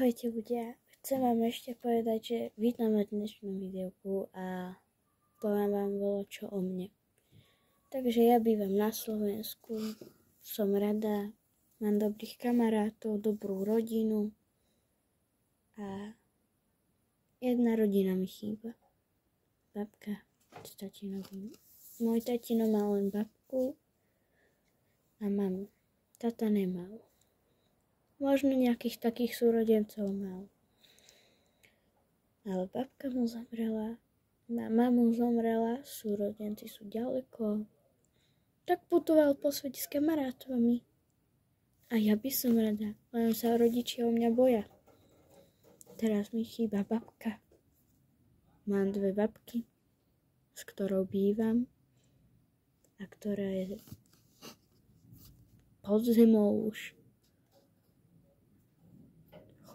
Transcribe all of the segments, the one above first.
Ahojte ľudia, chcem vám ešte povedať, že vítam na dnešnú videoku a poviem vám čo o mne. Takže ja bývam na Slovensku, som rada, mám dobrých kamarátov, dobrú rodinu a jedna rodina mi chýba. Babka s tatinovým. Môj tatino má len babku a mamu. Tata nemal. Možno nejakých takých súrodencov mal. Ale babka mu zomrela, mama mu zomrela, súrodenci sú ďaleko. Tak putoval po svete s kamarátmi. A ja by som rada, len sa rodičia o mňa boja. Teraz mi chýba babka. Mám 2 babky, s ktorou bývam a ktorá je pod zemou už.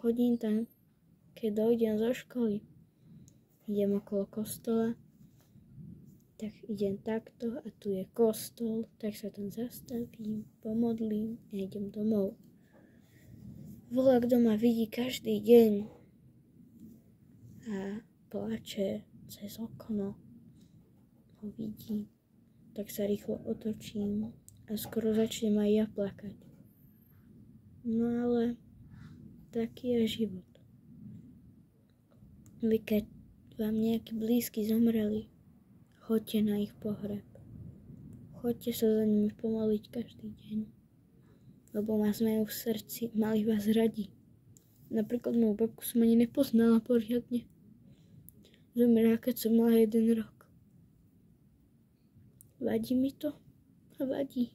Chodím tam, keď dojdem zo školy. Idem okolo kostola, tak idem takto a tu je kostol, tak sa tam zastavím, pomodlím a idem domov. Volák doma vidí každý deň a plače cez okno. Ho vidí, tak sa rýchlo otočím a skoro začnem aj ja plakať. No ale taký je život. Vy keď vám nejakí blízky zomreli, choďte na ich pohreb. Choďte sa za nimi pomaliť každý deň, lebo vás majú v srdci, mali vás radi. Napríklad moju babku som ani nepoznala poriadne. Zomrela, keď som mala 1 rok. Vadí mi to? A vadí.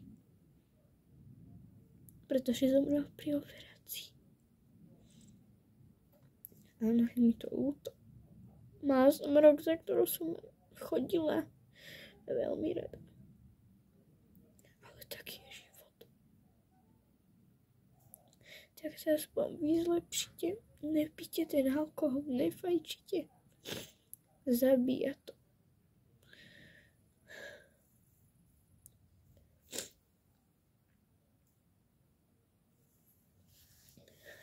Pretože zomrela pri operácii. Áno, je mi to ľúto. Mala som rok, za ktorú som chodila veľmi rada. Ale taký je život. Tak sa aspoň vyzlepšite. Nepíte ten alkohol, nefajčite. Zabíja to.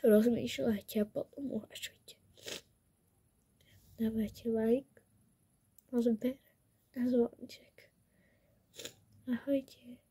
Rozmýšľajte a potom uvažujte. Dávajte like, odber a zvonček. Ahojte.